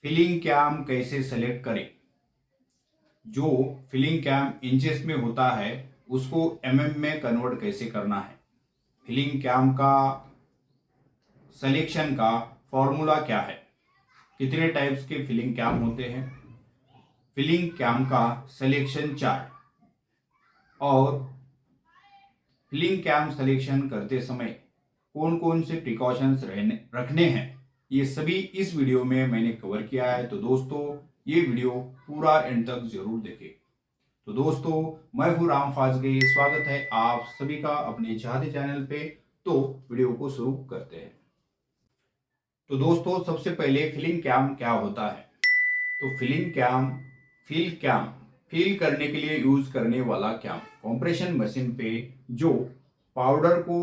Filling cam कैसे select करें। जो फिलिंग कैम इंचेस में होता है उसको में कन्वर्ट कैसे करना है। फिलिंग कैम का सिलेक्शन का फॉर्मूला क्या है। कितने टाइप्स के फिलिंग कैम होते हैं। फिलिंग कैम का सिलेक्शन चार्ट और फिलिंग कैम सिलेक्शन करते समय कौन कौन से प्रिकॉशंस रखने हैं, ये सभी इस वीडियो में मैंने कवर किया है। तो दोस्तों ये वीडियो पूरा एंड तक जरूर देखें। तो दोस्तों मैं हूं राम फाजगे, स्वागत है आप सभी का अपने चाहते चैनल पे। तो वीडियो को शुरू करते हैं। तो दोस्तों सबसे पहले फिलिंग कैम क्या होता है। तो फिलिंग कैम फील करने के लिए यूज करने वाला कैम कंप्रेशन मशीन पे जो पाउडर को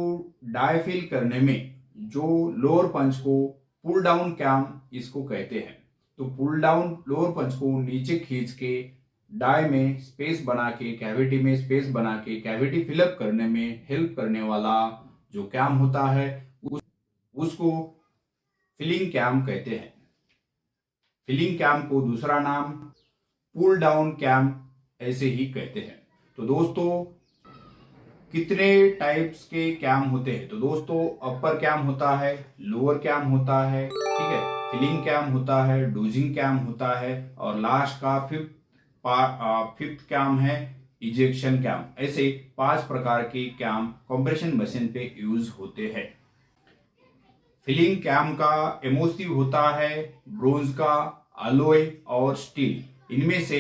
डाई फिल करने में जो लोअर पंच को पुल डाउन कैम इसको कहते हैं। तो पुल डाउन लोअर पंच को नीचे खींच के डाई में स्पेस बना के कैविटी में स्पेस बना के कैविटी फिलअप करने में हेल्प करने वाला जो कैम होता है उसको फिलिंग कैम कहते हैं। फिलिंग कैम को दूसरा नाम पुल डाउन कैम ऐसे ही कहते हैं। तो दोस्तों कितने टाइप्स के कैम होते हैं। तो दोस्तों अपर कैम होता है, लोअर कैम होता है, ठीक है, फिलिंग कैम होता है, डोजिंग कैम होता है और लास्ट का फिफ्थ कैम है इजेक्शन कैम। ऐसे 5 प्रकार के कैम कंप्रेशन मशीन पे यूज होते हैं। फिलिंग कैम का एमओसी होता है ब्रोंज का, अलॉय और स्टील। इनमें से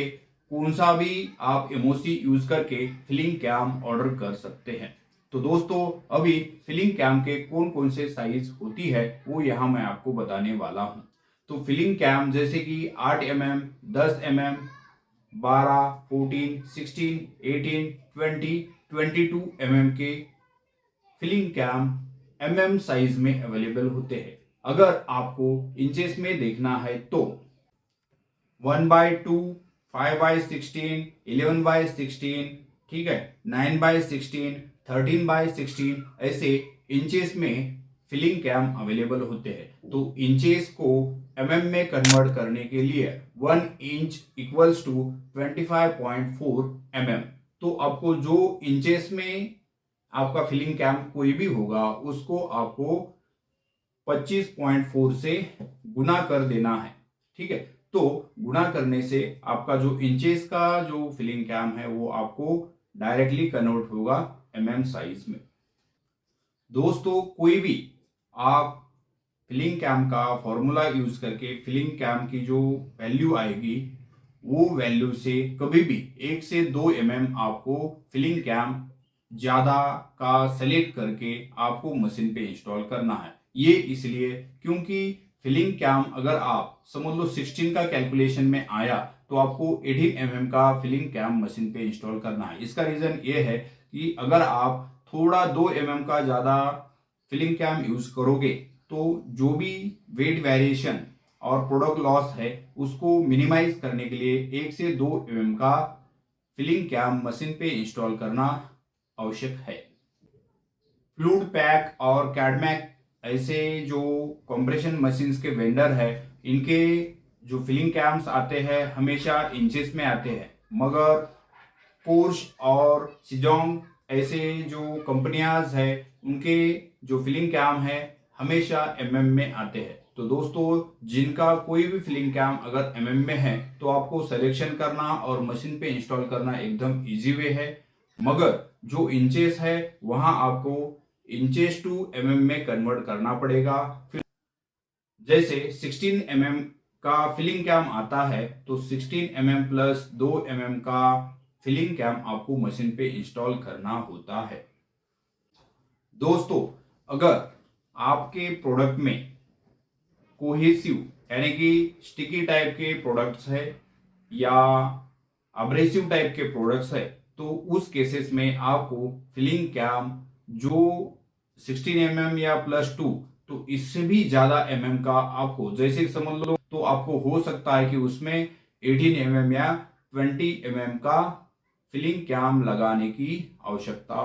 कौन सा भी आप एमओसी यूज करके फिलिंग कैम ऑर्डर कर सकते हैं। तो दोस्तों अभी फिलिंग कैम के कौन कौन से साइज होती है वो यहाँ मैं आपको बताने वाला हूँ। तो फिलिंग कैम जैसे कि 8 mm, 10 mm, 12, 14, 16, 18, 20, 22 mm के फिलिंग कैम साइज में अवेलेबल होते हैं। अगर आपको इंचेस में देखना है तो 1/2, 5/16, 11/16, ठीक है, 9/16, 13/16 ऐसे इंचेस में फिलिंग कैम अवेलेबल होते हैं। तो इंचेस को में कन्वर्ट करने के लिए 1 इंच इक्वल्स टू 25.4 mm। तो आपको जो इंचेस में आपका फिलिंग कैम कोई भी होगा उसको आपको 25.4 से गुना कर देना है, ठीक है। तो गुणा करने से आपका जो इंचेस का जो फिलिंग कैम है वो आपको डायरेक्टली कन्वर्ट होगा साइज में। दोस्तों कोई भी आप फिलिंग कैम का फॉर्मूला यूज करके फिलिंग कैम की जो वैल्यू आएगी वो वैल्यू से कभी भी 1 से 2 आपको फिलिंग कैम ज्यादा का सेलेक्ट करके आपको मशीन पे इंस्टॉल करना है। ये इसलिए क्योंकि फिलिंग कैम अगर आप समझ लो 16 का कैलकुलेशन में आया तो आपको 18 का फिलिंग कैम मशीन पे इंस्टॉल करना है। इसका रीजन ये है कि अगर आप थोड़ा 2 का ज्यादा फिलिंग कैम यूज करोगे तो जो भी वेट वेरिएशन और प्रोडक्ट लॉस है उसको मिनिमाइज करने के लिए 1 से 2 का फिलिंग कैम मशीन पे इंस्टॉल करना आवश्यक है। फ्लूड पैक और कैडमैक ऐसे जो कंप्रेशन मशीन्स के वेंडर है इनके जो फिलिंग कैम्स आते हैं हमेशा इंचेस में आते हैं, मगर पोर्श और सिजोंग ऐसे जो कंपनियां है उनके जो फिलिंग कैम है हमेशा में आते हैं। तो दोस्तों जिनका कोई भी फिलिंग कैम अगर में है तो आपको सिलेक्शन करना और मशीन पे इंस्टॉल करना एकदम इजी वे है, मगर जो इंचेस है वहां आपको इंचेस टू में कन्वर्ट करना पड़ेगा। फिर जैसे 16 का फिलिंग कैम आता है तो 16 प्लस 2 का फिलिंग कैम आपको मशीन पे इंस्टॉल करना होता है। दोस्तों अगर आपके प्रोडक्ट में कोहेसिव यानी कि स्टिकी टाइप के प्रोडक्ट्स है या अब्रेसिव टाइप के प्रोडक्ट्स है तो उस केसेस में आपको फिलिंग कैम जो 16 या +2 तो इससे भी ज्यादा का आपको जैसे समझ लो तो आपको हो सकता है कि उसमें 18 या 20 का फिलिंग कैम लगाने की आवश्यकता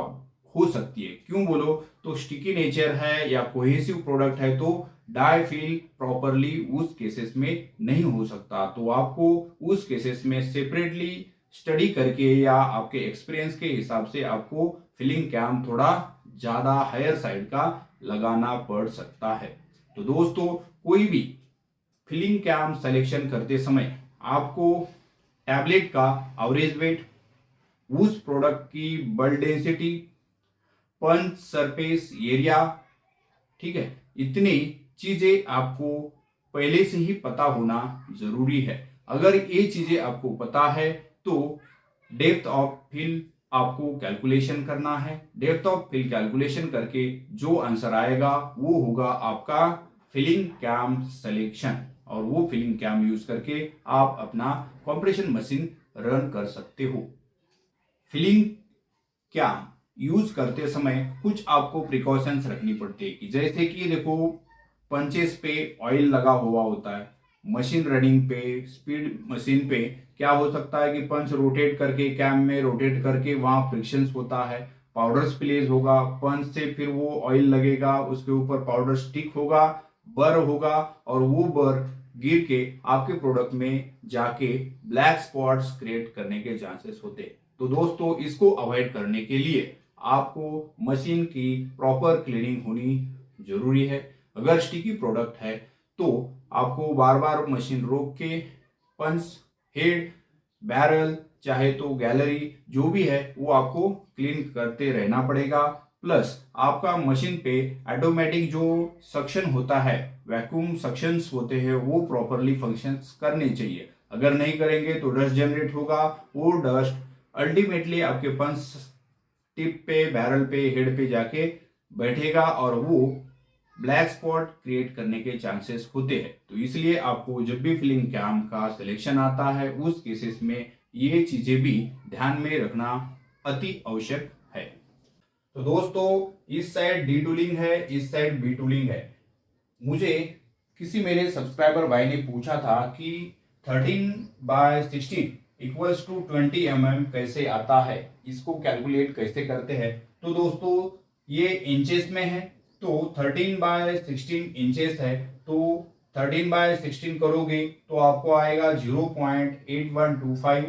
हो सकती है। क्यों बोलो तो स्टिकी नेचर है या कोहेसिव प्रोडक्ट है तो डाई फिल प्रॉपरली उस केसेस में नहीं हो सकता। तो आपको उस केसेस में सेपरेटली स्टडी करके या आपके एक्सपीरियंस के हिसाब से आपको फिलिंग कैम थोड़ा ज्यादा हायर साइड का लगाना पड़ सकता है। तो दोस्तों, कोई भी फिलिंग कैम सिलेक्शन करते समय आपको टैबलेट का एवरेज वेट, उस प्रोडक्ट की बल्क डेंसिटी, पंच सरफेस एरिया, ठीक है, इतनी चीजें आपको पहले से ही पता होना जरूरी है। अगर ये चीजें आपको पता है तो डेप्थ ऑफ फिल आपको कैलकुलेशन करना है। डेप्थ ऑफ फिल कैलकुलेशन करके जो आंसर आएगा वो होगा आपका फिलिंग कैम सिलेक्शन, और वो फिलिंग कैम यूज करके आप अपना कंप्रेशन मशीन रन कर सकते हो। फिलिंग कैम यूज करते समय कुछ आपको प्रिकॉशंस रखनी पड़ती है कि जैसे कि देखो, पंचेस पे ऑयल लगा हुआ होता है, मशीन रनिंग पे, स्पीड मशीन पे क्या हो सकता है कि पंच रोटेट करके, कैम में रोटेट करके वहां फ्रिक्शंस होता है, पाउडर स्प्लेज होगा, पंच से फिर वो ऑयल लगेगा, उसके ऊपर पाउडर स्टिक होगा, बर होगा, और वो बर गिर के आपके प्रोडक्ट में जाके ब्लैक स्पॉट्स क्रिएट करने के चांसेस होते हैं। तो दोस्तों, इसको अवॉइड करने के लिए आपको मशीन की प्रॉपर क्लीनिंग होनी जरूरी है। अगर स्टिकी प्रोडक्ट है तो आपको बार बार मशीन रोक के पंच, हेड, बैरल, चाहे तो गैलरी, जो भी है वो आपको क्लीन करते रहना पड़ेगा। प्लस आपका मशीन पे ऑटोमेटिक जो सक्शन होता है, वैक्यूम सक्शंस होते हैं, वो प्रॉपरली फंक्शंस करने चाहिए। अगर नहीं करेंगे तो डस्ट जनरेट होगा, वो डस्ट अल्टीमेटली आपके पंच टिप पे, बैरल पे, हेड पे जाके बैठेगा और वो ब्लैक स्पॉट क्रिएट करने के चांसेस होते हैं। तो इसलिए आपको जब भी फिलिंग कैम का सिलेक्शन आता है उस केसेस में ये चीजें भी ध्यान में रखना अति आवश्यक है। तो दोस्तों, इस साइड डी टूलिंग है, इस साइड बी टूलिंग है। मुझे किसी मेरे सब्सक्राइबर भाई ने पूछा था कि 13/16 इक्वल्स टू 20 mm कैसे आता है, इसको कैलकुलेट कैसे करते हैं। तो दोस्तों, ये इंचेस में है, तो 13/16 इंचेस है, तो 13/16 करोगे तो आपको आएगा 0.8125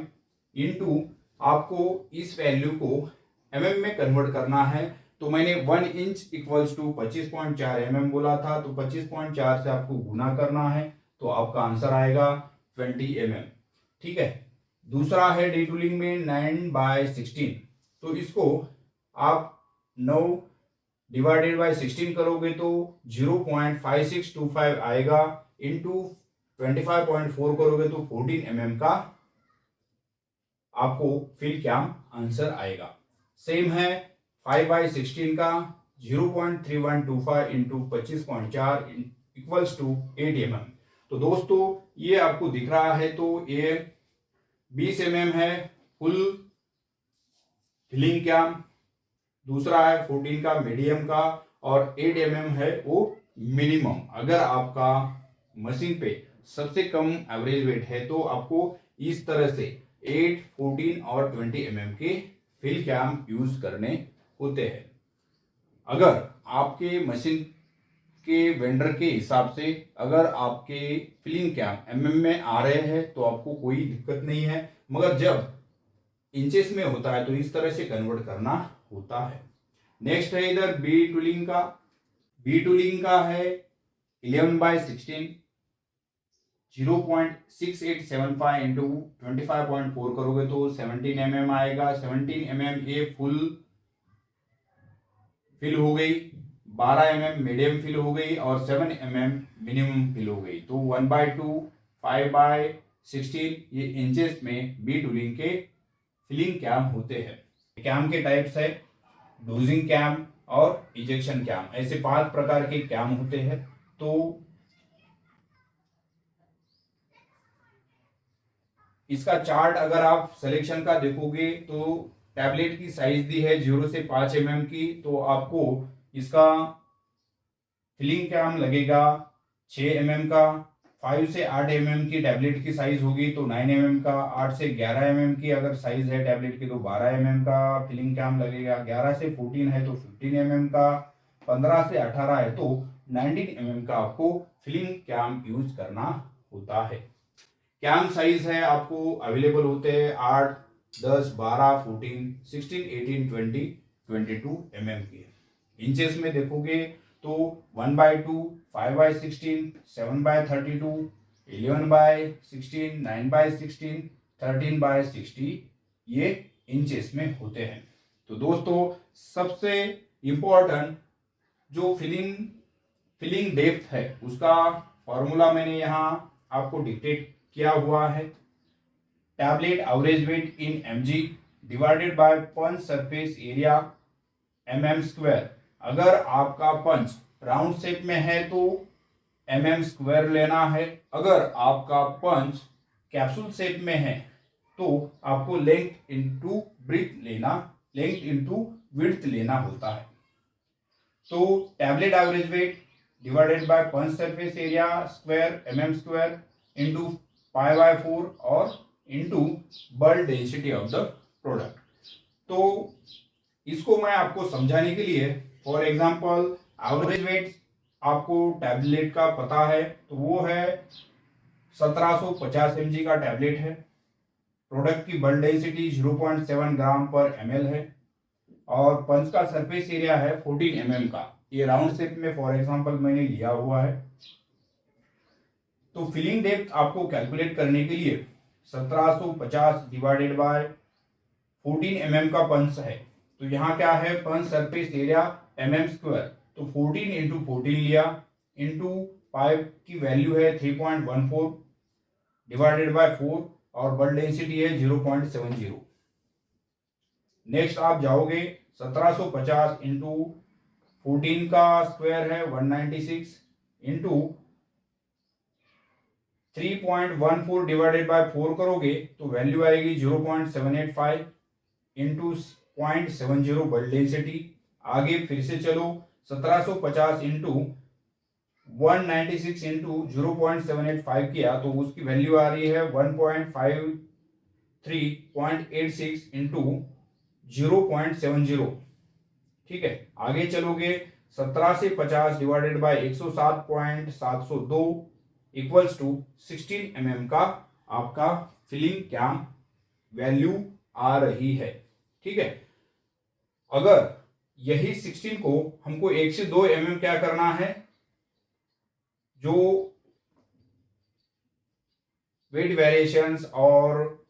इंटू, आपको इस वैल्यू को mm में कन्वर्ट करना है। तो मैंने 1 इंच इक्वल्स टू 25.4 mm बोला था, तो 25.4 से आपको गुना करना है, तो आपका आंसर आएगा 20 mm। ठीक है। दूसरा है डी टूलिंग में 9/16, तो इसको आप 9 डिवाइडेड बाय 16 करोगे तो 0.5625 आएगा, इंटू 25.4 करोगे तो 14 mm का आपको फिल कैम आंसर आएगा। सेम है 5/16 का 0.3125 इंटू 25.4 इक्वल्स टू 8 mm। तो दोस्तों, ये आपको दिख रहा है, तो ये 20 mm है फुल फिलिंग कैम, दूसरा है 14 का मीडियम का, और 8 mm है वो मिनिमम। अगर आपका मशीन पे सबसे कम एवरेज वेट है तो आपको इस तरह से 8, 14 और 20 mm के फिल कैम यूज करने होते हैं। अगर आपके मशीन के वेंडर के हिसाब से अगर आपके फिलिंग कैम mm में आ रहे हैं तो आपको कोई दिक्कत नहीं है, मगर जब इंचेस में होता है तो इस तरह से कन्वर्ट करना होता है। नेक्स्ट है इधर बी टूलिंग का। बी टूलिंग का है 11/16, 0.6875 इंटू 25.4 करोगे तो 17 mm आएगा। 17 mm ये फुल फिल हो गई, 12 mm मीडियम फिल हो गई, और 7 mm मिनिमम फिल हो गई। तो 1/2, 5/16 ये इंचेस में बी टूलिंग के फिलिंग कैम होते हैं। कैम के टाइप्स है डोजिंग कैम और इजेक्शन कैम, ऐसे 5 प्रकार के कैम होते हैं। तो इसका चार्ट अगर आप सिलेक्शन का देखोगे तो टैबलेट की साइज दी है 0 से 5 mm की, तो आपको इसका फिलिंग कैम लगेगा 6 mm का। 5 से 8 mm की टैबलेट की साइज होगी तो 9 mm का। 8 से 11 mm की अगर साइज है टैबलेट की तो 12 mm का फिलिंग कैम लगेगा। 11 से 14 है तो 15 mm का। 15 से 18 है तो 19 mm का आपको फिलिंग कैम यूज करना होता है। कैम साइज है आपको अवेलेबल होते हैं 8, 10, 12, 14, 16, 18, 20, 22 mm के। इंचेस में देखोगे तो 1/2, 5/16, 7/32, 11/16, 9/16, 13/60 ये इंचेस में होते हैं। तो दोस्तों सबसे इंपॉर्टेंट जो फिलिंग डेप्थ है उसका फॉर्मूला मैंने यहाँ आपको डिक्टेट किया हुआ है। Tablet average weight in mg divided by punch surface area mm²। अगर आपका पंच राउंड शेप में है तो mm² लेना है, अगर आपका पंच कैप्सूल शेप में है तो आपको लेंथ इनटू विड्थ लेना होता है। तो tablet average weight divided by punch surface area square mm² into π/4 और into bulk density of the product. तो इसको मैं आपको समझाने के लिए फॉर एग्जांपल एवरेज वेट आपको टैबलेट का पता है तो वो है 1750 mg का टैबलेट है। प्रोडक्ट की बल्क डेंसिटी 0.7 ग्राम पर ml है और पंच का सरफेस एरिया है 14 mm का। ये राउंड शेप में फॉर एग्जांपल मैंने लिया हुआ है। तो फिलिंग डेप्थ आपको कैलकुलेट करने के लिए 1750 डिवाइडेड बाय 14 mm का पंच है तो यहाँ क्या है पंच सरफेस एरिया mm², तो 14 इंटू 14 लिया इंटू पाइप की वैल्यू है 3.14 डिवाइडेड बाय 4 और बल्क डेंसिटी है 0.70। नेक्स्ट आप जाओगे 1750 इंटू 14 का स्क्वायर है 196 इंटू 3.14 डिवाइडेड बाय 4 करोगे तो वैल्यू आएगी 0.785 इंटू 0.70 बल्क डेंसिटी। आगे फिर से चलो 1750 इंटू 196 इंटू 0.785 किया तो उसकी वैल्यू आ रही है 1.53.86 इंटू 0.70। ठीक है, आगे चलोगे 17 से 50 divided by 107.702 equals to 16 mm का आपका फिलिंग कैम वैल्यू आ रही है। ठीक है, अगर यही 16 को हमको 1 से 2 mm क्या करना है, जो वेट वेरिएशंस और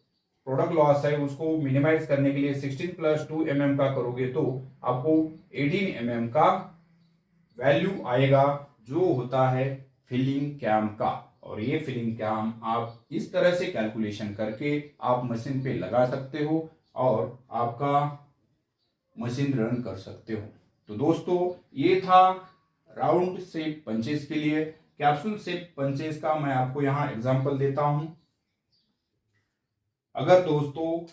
प्रोडक्ट लॉस है उसको मिनिमाइज करने के लिए 16 + 2 mm का करोगे तो आपको 18 mm का वैल्यू आएगा जो होता है फिलिंग कैम का। और ये फिलिंग कैम आप इस तरह से कैलकुलेशन करके आप मशीन पे लगा सकते हो और आपका मशीन रन कर सकते हो। तो दोस्तों ये था राउंड शेप पंचेस के लिए। कैप्सूल शेप पंचेस का मैं आपको यहाँ एग्जांपल देता हूं। अगर दोस्तों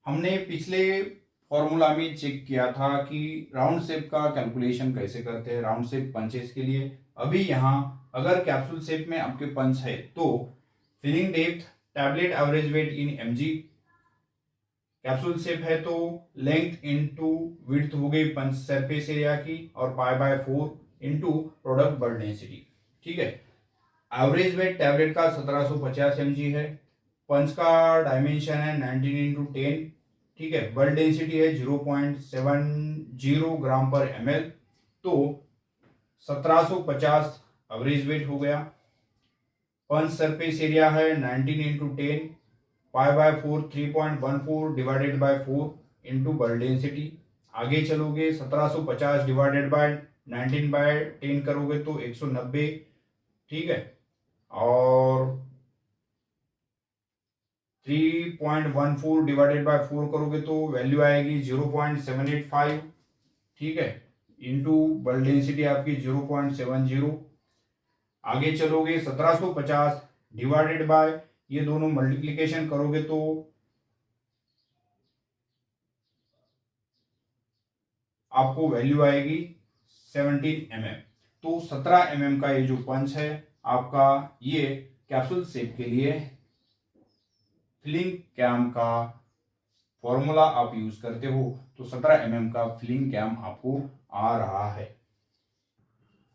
हमने पिछले फॉर्मूला में चेक किया था कि राउंड शेप का कैलकुलेशन कैसे करते हैं राउंड शेप पंचेस के लिए, अभी यहाँ अगर कैप्सूल शेप में आपके पंच है तो filling depth tablet average weight in mg, capsule shape है तो लेंथ इनटू विड्थ हो गई पंच सरफेस एरिया की और π/4 इनटू प्रोडक्ट बल्क डेंसिटी। ठीक है, एवरेज वेट टैबलेट का 1750 mg है, पंच का डायमेंशन है 19 × 10। ठीक है, बल्क डेंसिटी है 0.70 ग्राम पर ml। तो 1750 एवरेज वेट हो गया, पंच सरफेस एरिया है 19 × 10, π/4 3.14 divided by 4 into bulk density. आगे चलोगे 1750 डिवाइडेड बाय 19/10 करोगे तो 190। ठीक है, और 3.14 डिवाइडेड बाय 4 करोगे तो वैल्यू आएगी 0.785। ठीक है, इंटू बल्क डेंसिटी आपकी 0.70। आगे चलोगे 1750 डिवाइडेड बाय ये दोनों मल्टीप्लिकेशन करोगे तो आपको वैल्यू आएगी 17 mm। तो 17 mm का ये जो पंच है आपका, ये कैप्सूल शेप के लिए फिलिंग कैम का फॉर्मूला आप यूज करते हो तो 17 mm का फिलिंग कैम आपको आ रहा है।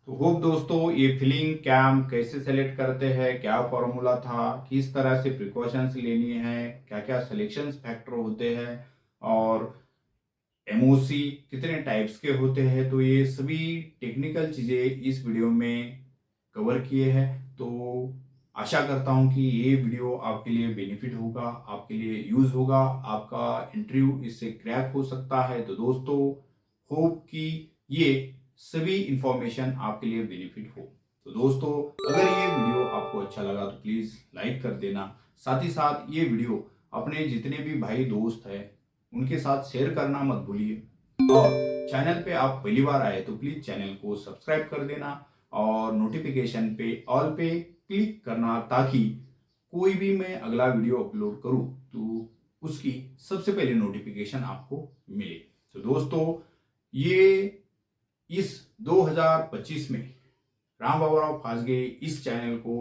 तो होप दोस्तों ये फिलिंग कैम कैसे सेलेक्ट करते हैं, क्या फॉर्मूला था, किस तरह से प्रिकॉशंस लेनी है, क्या क्या सिलेक्शन फैक्टर होते हैं और एमओसी कितने टाइप्स के होते हैं, तो ये सभी टेक्निकल चीज़ें इस वीडियो में कवर किए हैं। तो आशा करता हूं कि ये वीडियो आपके लिए बेनिफिट होगा, आपके लिए यूज होगा, आपका इंटरव्यू इससे क्रैक हो सकता है। तो दोस्तों होप कि ये सभी इंफॉर्मेशन आपके लिए बेनिफिट हो। तो दोस्तों अगर ये वीडियो आपको अच्छा लगा तो प्लीज लाइक कर देना, साथ ही साथ ये वीडियो अपने जितने भी भाई दोस्त हैं उनके साथ शेयर करना मत भूलिए। और चैनल पे आप पहली बार आए तो प्लीज चैनल को सब्सक्राइब कर देना और नोटिफिकेशन पे ऑल पे क्लिक करना, ताकि कोई भी मैं अगला वीडियो अपलोड करूं तो उसकी सबसे पहले नोटिफिकेशन आपको मिले। तो दोस्तों ये इस 2025 में राम बाबूराव फासगे इस चैनल को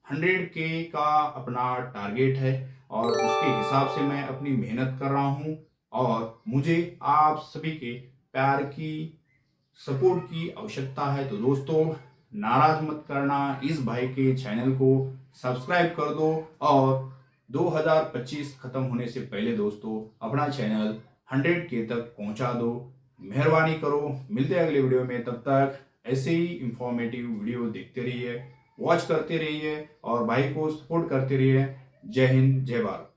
100K का अपना टारगेट है और उसके हिसाब से मैं अपनी मेहनत कर रहा हूं और मुझे आप सभी के प्यार की सपोर्ट की आवश्यकता है। तो दोस्तों नाराज मत करना, इस भाई के चैनल को सब्सक्राइब कर दो और 2025 खत्म होने से पहले दोस्तों अपना चैनल 100K तक पहुंचा दो। मेहरबानी करो, मिलते हैं अगले वीडियो में। तब तक ऐसे ही इंफॉर्मेटिव वीडियो देखते रहिए, वॉच करते रहिए और भाई को सपोर्ट करते रहिए। जय हिंद, जय भारत।